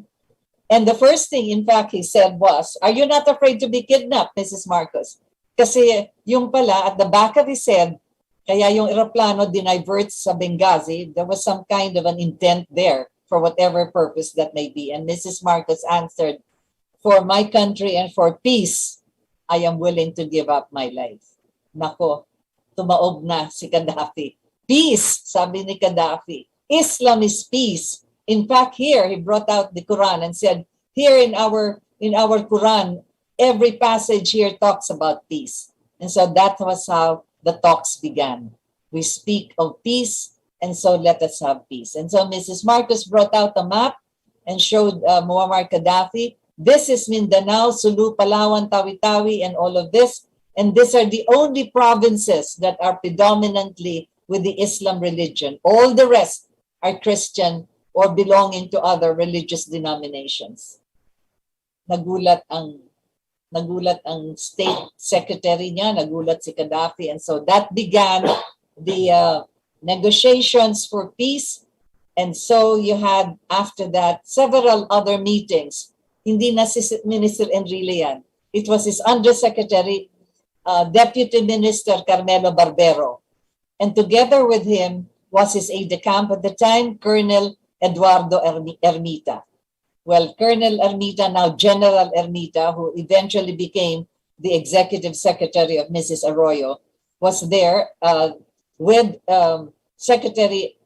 And the first thing, in fact, he said was, are you not afraid to be kidnapped, Mrs. Marcos? Kasi yung pala, at the back of his head, kaya yung aeroplano diniverts sa Benghazi, there was some kind of an intent there for whatever purpose that may be. And Mrs. Marcos answered, for my country and for peace, I am willing to give up my life. Nako, tumaob na si Gaddafi. Peace, sabi ni Gaddafi. Islam is peace. In fact, here, he brought out the Quran and said, here in our Quran, every passage here talks about peace. And so that was how the talks began. We speak of peace, and so let us have peace. And so Mrs. Marcos brought out a map and showed Muammar Gaddafi, this is Mindanao, Sulu, Palawan, Tawi-Tawi, and all of this. And these are the only provinces that are predominantly with the Islam religion. All the rest are Christian or belonging to other religious denominations. Nagulat ang state secretary niya, nagulat si Gaddafi, and so that began the negotiations for peace. And so you had, after that, several other meetings. Hindi na si Minister Enrile yan. It was his undersecretary, Deputy Minister Carmelo Barbero. And together with him was his aide-de-camp at the time, Colonel Eduardo Ermita. Well, Colonel Ermita, now General Ermita, who eventually became the executive secretary of Mrs. Arroyo, was there with Secretary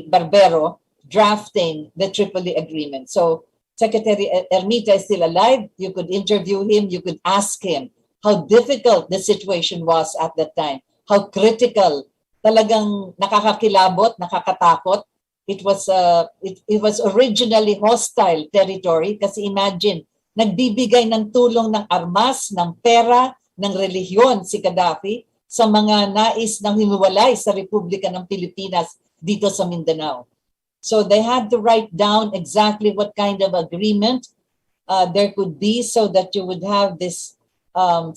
Barbero drafting the Tripoli agreement. So Secretary Ermita is still alive. You could interview him. You could ask him how difficult the situation was at that time, how critical, talagang nakakakilabot, nakakatakot. It was originally hostile territory kasi imagine, nagbibigay ng tulong ng armas, ng pera, ng relihiyon si Gaddafi sa mga nais ng himiwalay sa Republika ng Pilipinas dito sa Mindanao. So they had to write down exactly what kind of agreement there could be so that you would have this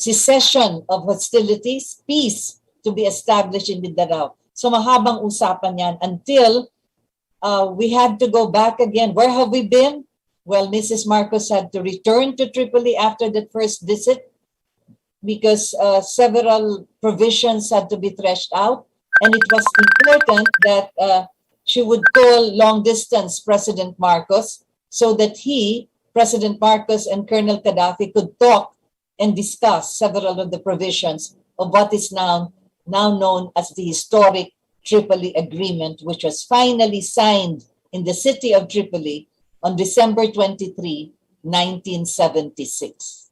cessation of hostilities, peace to be established in Mindanao. So mahabang usapan yan until we had to go back again. Where have we been? Well, Mrs. Marcos had to return to Tripoli after that first visit because several provisions had to be threshed out. And it was important that she would call long-distance President Marcos so that President Marcos and Colonel Gaddafi could talk and discuss several of the provisions of what is now known as the historic Tripoli Agreement, which was finally signed in the city of Tripoli on December 23, 1976.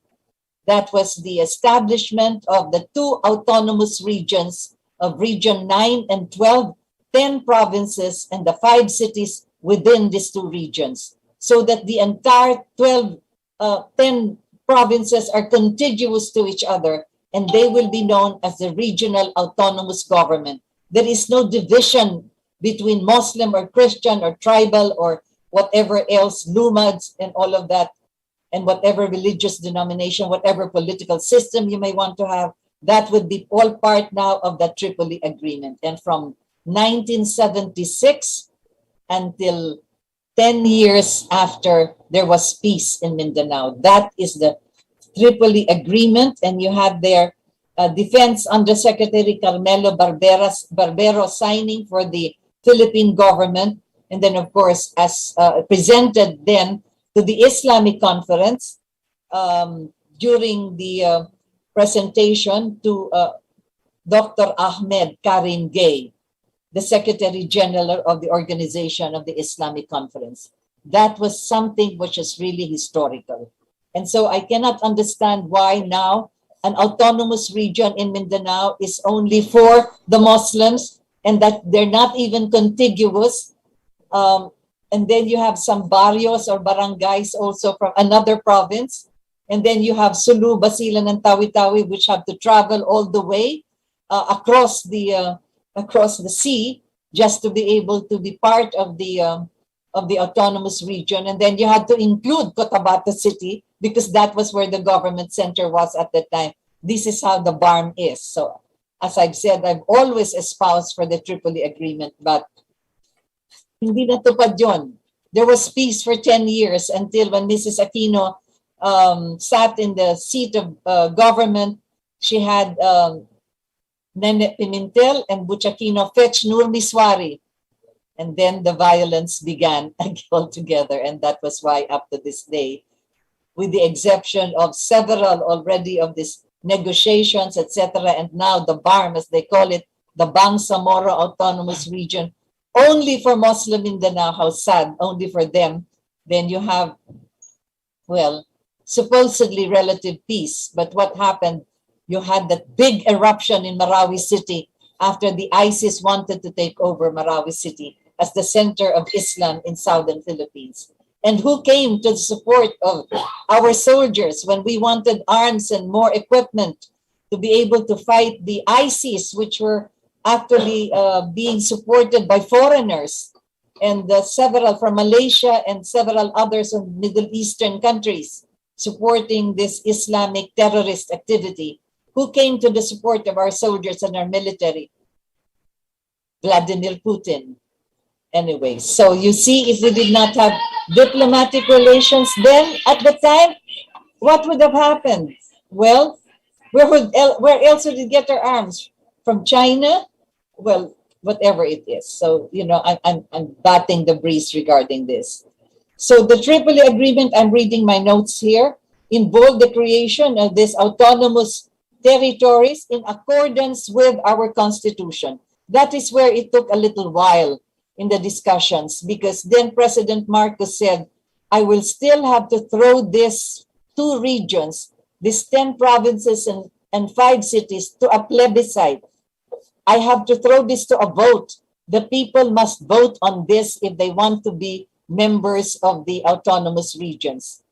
That was the establishment of the two autonomous regions of Region 9 and 12, 10 provinces and the 5 cities within these two regions, so that the entire 10 provinces are contiguous to each other, and they will be known as the regional autonomous government. There is no division between Muslim or Christian or tribal or whatever else, Lumads and all of that, and whatever religious denomination, whatever political system you may want to have, that would be all part now of the Tripoli Agreement. And from 1976 until 10 years after there was peace in Mindanao, that is the Tripoli Agreement. And you have there Defense Undersecretary Carmelo Barbero signing for the Philippine government. And then, of course, as presented then to the Islamic Conference during the presentation to Dr. Ahmed Karim Gay, the Secretary General of the Organization of the Islamic Conference. That was something which is really historical. And so I cannot understand why now an autonomous region in Mindanao is only for the Muslims and that they're not even contiguous. And then you have some barrios or barangays also from another province. And then you have Sulu, Basilan, and Tawi-Tawi, which have to travel all the way across the sea just to be able to be part of the autonomous region. And then you had to include Cotabato City because that was where the government center was at the time. This is how the BARM is. So as I've said, I've always espoused for the Tripoli Agreement, but hindi natupad yun. There was peace for 10 years until when Mrs. Aquino sat in the seat of government. She had Nene Pimentel and Butch Aquino fetch Nur Miswari. And then the violence began altogether. And that was why up to this day, with the exception of several already of these negotiations, etc., and now the BARM, as they call it, the Bangsamoro Autonomous Region, only for Muslim Mindanao, how sad, only for them, then you have, well, supposedly relative peace. But what happened? You had that big eruption in Marawi City after the ISIS wanted to take over Marawi City as the center of Islam in southern Philippines. And who came to the support of our soldiers when we wanted arms and more equipment to be able to fight the ISIS, which were actually being supported by foreigners and several from Malaysia and several others in Middle Eastern countries supporting this Islamic terrorist activity? Who came to the support of our soldiers and our military? Vladimir Putin. Anyway, so you see, if we did not have diplomatic relations then at the time, what would have happened? Well, where else would we get our arms? From China? Well, whatever it is. So, you know, I'm batting the breeze regarding this. So the Tripoli Agreement, I'm reading my notes here, involved the creation of these autonomous territories in accordance with our Constitution. That is where it took a little while in the discussions, because then President Marcos said, I will still have to throw these two regions, these 10 provinces and 5 cities, to a plebiscite. I have to throw this to a vote. The people must vote on this if they want to be members of the autonomous regions.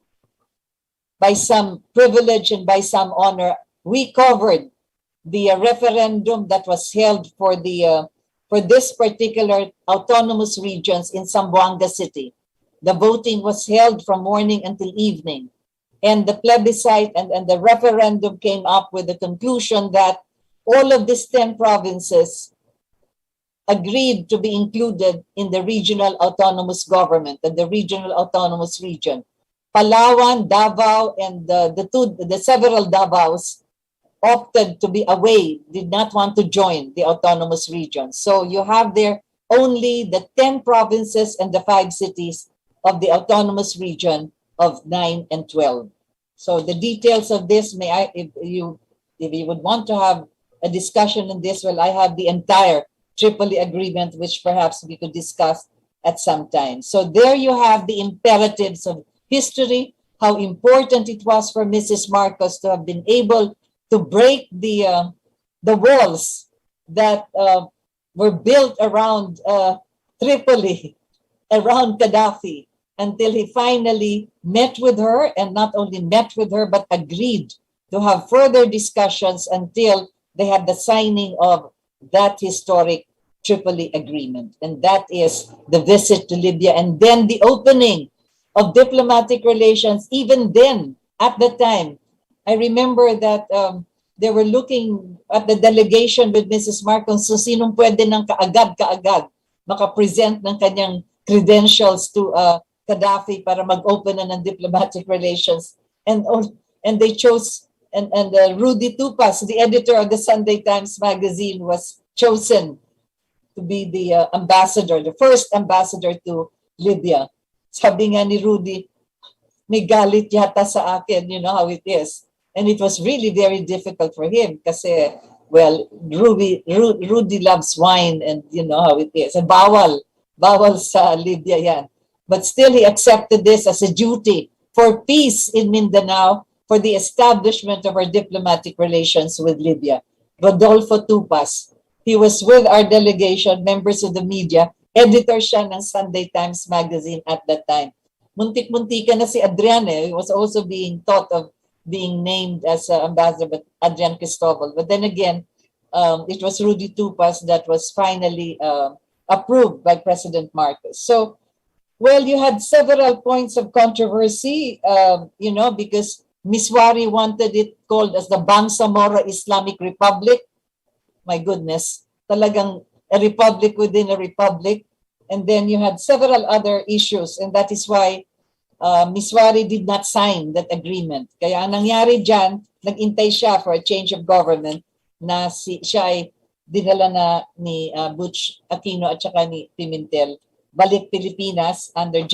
By some privilege and by some honor, we covered the referendum that was held for this particular autonomous regions in Zamboanga City. The voting was held from morning until evening. And the plebiscite and the referendum came up with the conclusion that all of these 10 provinces agreed to be included in the regional autonomous government and the regional autonomous region. Palawan, Davao, and the several Davaos opted to be away, did not want to join the autonomous region. So you have there only the 10 provinces and the 5 cities of the autonomous region of 9 and 12. So the details of this, if you would want to have a discussion on this, well, I have the entire Tripoli Agreement, which perhaps we could discuss at some time. So there you have the imperatives of history, how important it was for Mrs. Marcos to have been able to break the walls that were built around Tripoli, around Gaddafi, until he finally met with her, and not only met with her, but agreed to have further discussions until they had the signing of that historic Tripoli agreement. And that is the visit to Libya, and then the opening of diplomatic relations. Even then, at the time, I remember that they were looking at the delegation with Mrs. Marcos, so sinong pwede ng kaagad makapresent ng kanyang credentials to Gaddafi para mag-open na ng diplomatic relations. And they chose, and Rudy Tupas, the editor of the Sunday Times magazine, was chosen to be the ambassador, the first ambassador to Libya. Sabi nga ni Rudy, may galit yata sa akin, you know how it is. And it was really very difficult for him kasi, well, Rudy loves wine, and you know how it is. And bawal sa Libya yan. But still, he accepted this as a duty for peace in Mindanao, for the establishment of our diplomatic relations with Libya. Rodolfo Tupas, he was with our delegation, members of the media, editor siya ng Sunday Times magazine at that time. Muntik-muntika na si Adrian, he was also being thought of being named as ambassador, but Adrian Cristobal. But then again, it was Rudy Tupas that was finally approved by President Marcos. So, well, you had several points of controversy, you know, because Miswari wanted it called as the Bangsamoro Islamic Republic. My goodness, talagang a republic within a republic. And then you had several other issues, and that is why Miswari did not sign that agreement. Kaya ang nangyari dyan, nag-intay siya for a change of government na siya ay dinala na ni Butch Aquino at saka ni Pimentel balik Pilipinas under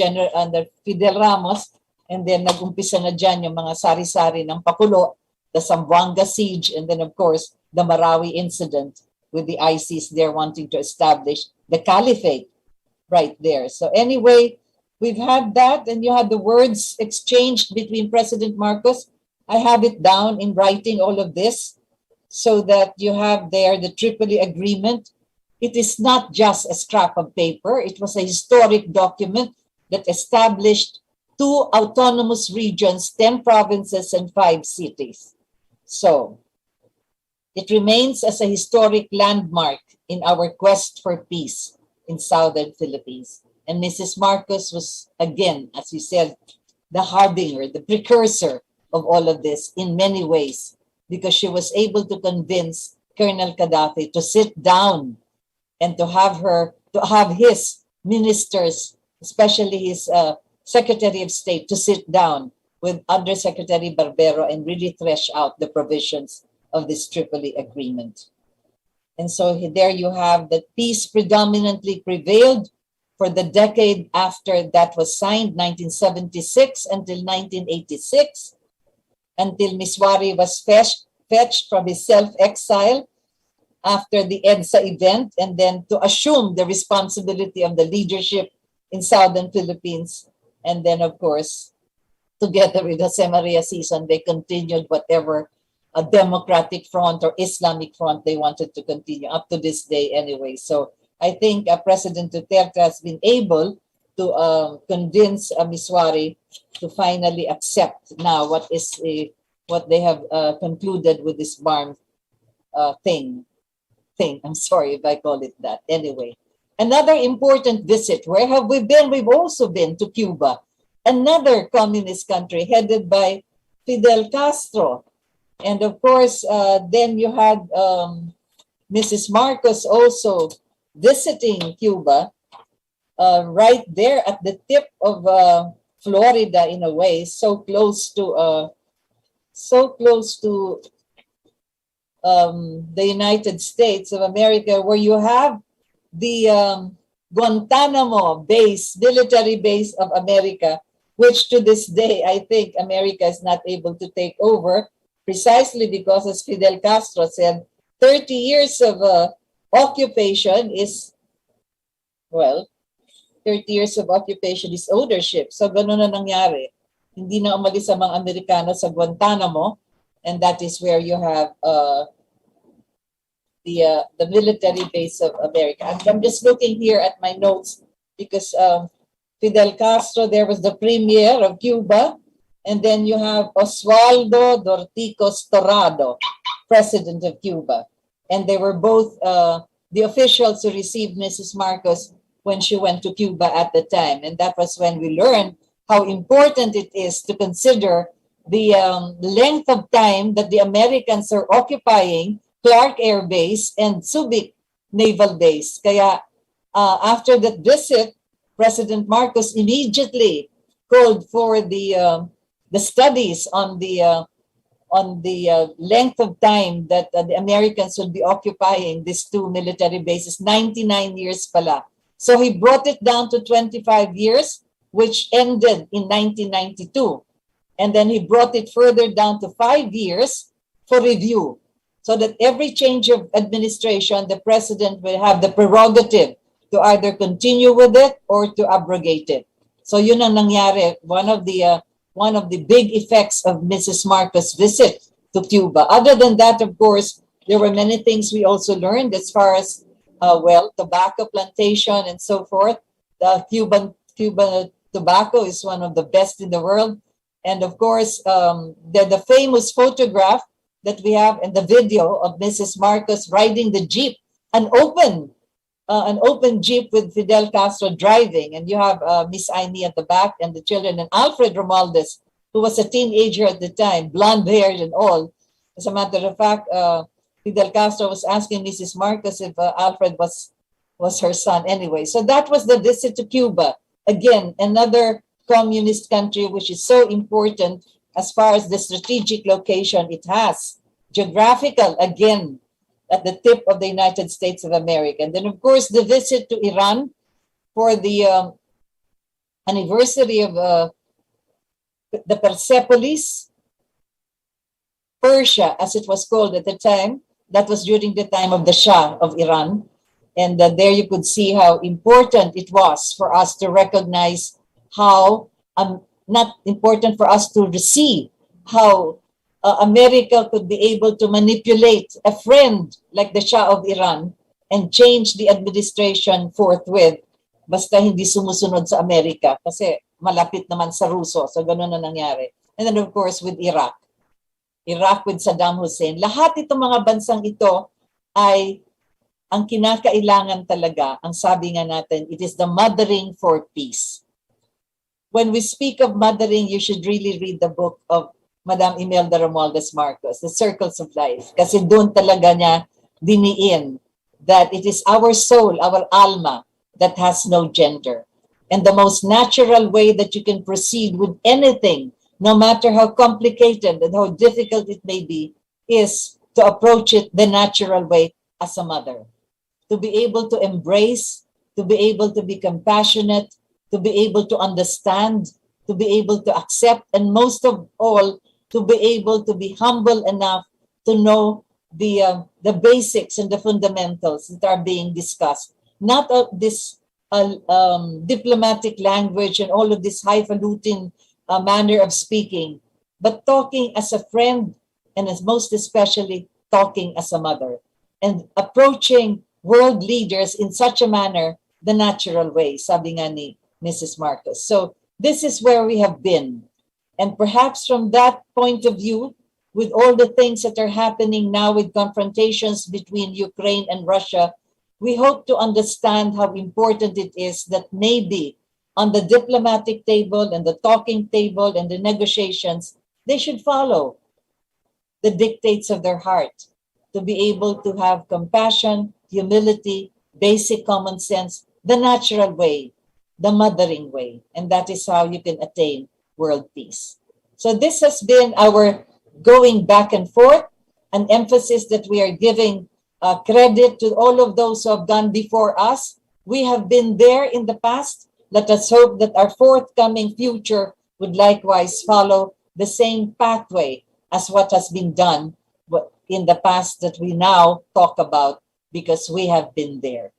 Fidel Ramos, and then nag-umpisa na dyan yung mga sari-sari ng pakulo, the Zamboanga siege, and then of course the Marawi incident with the ISIS there wanting to establish the caliphate right there. So anyway, we've had that, and you had the words exchanged between President Marcos. I have it down in writing, all of this, so that you have there the Tripoli Agreement. It is not just a scrap of paper. It was a historic document that established 2 autonomous regions, 10 provinces, and 5 cities. So it remains as a historic landmark in our quest for peace in southern Philippines. And Mrs. Marcos was, again, as you said, the harbinger, the precursor of all of this in many ways, because she was able to convince Colonel Gaddafi to sit down and to have his ministers, especially his Secretary of State, to sit down with Undersecretary Barbero and really thresh out the provisions of this Tripoli Agreement. And so there you have that peace predominantly prevailed for the decade after that was signed, 1976 until 1986, until Miswari was fetched from his self-exile after the EDSA event, and then to assume the responsibility of the leadership in southern Philippines. And then, of course, together with Jose Maria Sison, they continued whatever a democratic front or Islamic front they wanted to continue up to this day anyway. So I think President Duterte has been able to convince Miswari to finally accept now what they have concluded with this BARM thing. I'm sorry if I call it that. Anyway, another important visit. Where have we been? We've also been to Cuba, another communist country headed by Fidel Castro. And of course, then you had Mrs. Marcos also visiting Cuba, right there at the tip of Florida in a way, so close to the United States of America, where you have the Guantanamo base, military base of America, which to this day, I think America is not able to take over, precisely because, as Fidel Castro said, 30 years of occupation is, well, 30 years of occupation is ownership. So ganun na nangyari. hindi na umalis ang mga Amerikano sa Guantanamo, and that is where you have the military base of America. I'm just looking here at my notes because Fidel Castro, there was the premier of Cuba, and then you have Osvaldo Dorticos Torrado, president of Cuba. And they were both the officials who received Mrs. Marcos when she went to Cuba at the time. And that was when we learned how important it is to consider the length of time that the Americans are occupying Clark Air Base and Subic Naval Base. Kaya after that visit, President Marcos immediately called for the studies on the length of time that the Americans would be occupying these two military bases, 99 years pala. So he brought it down to 25 years, which ended in 1992. And then he brought it further down to 5 years for review, so that every change of administration, the president will have the prerogative to either continue with it or to abrogate it. So yun ang nangyari, one of the big effects of Mrs. Marcos' visit to Cuba. Other than that, of course, there were many things we also learned as far as, tobacco plantation and so forth. The Cuban tobacco is one of the best in the world. And of course, the famous photograph that we have in the video of Mrs. Marcos riding the Jeep, an open Jeep with Fidel Castro driving, and you have Miss Aimee at the back and the children, and Alfred Romualdez, who was a teenager at the time, blonde-haired and all. As a matter of fact, Fidel Castro was asking Mrs. Marcos if Alfred was her son anyway. So that was the visit to Cuba. Again, another communist country which is so important as far as the strategic location it has. Geographical, again, at the tip of the United States of America. And then, of course, the visit to Iran for the anniversary of the Persepolis, Persia, as it was called at the time. That was during the time of the Shah of Iran. And there you could see how important it was for us to recognize how, not important for us to receive how America could be able to manipulate a friend like the Shah of Iran and change the administration forthwith basta hindi sumusunod sa Amerika kasi malapit naman sa Ruso. So ganun na nangyari. And then of course with Iraq with Saddam Hussein. Lahat itong mga bansang ito ay ang kinakailangan talaga, ang sabi nga natin, it is the mothering for peace. When we speak of mothering, you should really read the book of Madam Imelda Romualdez Marcos, The Circles of Life. Kasi doon talaga niya diniin that it is our soul, our alma, that has no gender. And the most natural way that you can proceed with anything, no matter how complicated and how difficult it may be, is to approach it the natural way as a mother. To be able to embrace, to be able to be compassionate, to be able to understand, to be able to accept, and most of all, to be able to be humble enough to know the basics and the fundamentals that are being discussed. Not this diplomatic language and all of this highfalutin manner of speaking, but talking as a friend, and as most especially talking as a mother, and approaching world leaders in such a manner, the natural way, sabi nga ni Mrs. Marcos. So this is where we have been. And perhaps from that point of view, with all the things that are happening now with confrontations between Ukraine and Russia, we hope to understand how important it is that maybe on the diplomatic table and the talking table and the negotiations, they should follow the dictates of their heart, to be able to have compassion, humility, basic common sense, the natural way, the mothering way. And that is how you can attain world peace. So this has been our going back and forth, an emphasis that we are giving credit to all of those who have gone before us. We have been there in the past. Let us hope that our forthcoming future would likewise follow the same pathway as what has been done in the past that we now talk about, because we have been there.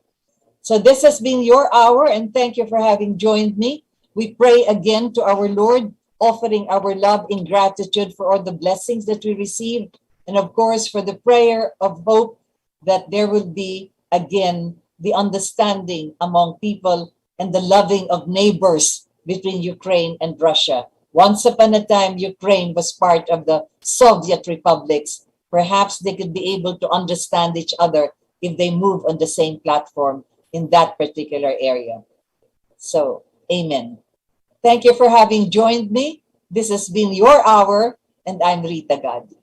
So this has been your hour, and thank you for having joined me. We pray again to our Lord offering our love in gratitude for all the blessings that we received, and of course for the prayer of hope that there will be again the understanding among people and the loving of neighbors between Ukraine and Russia. Once upon a time, Ukraine was part of the Soviet republics. Perhaps they could be able to understand each other if they move on the same platform in that particular area. So, amen. Thank you for having joined me. This has been your hour, and I'm Rita Gadi.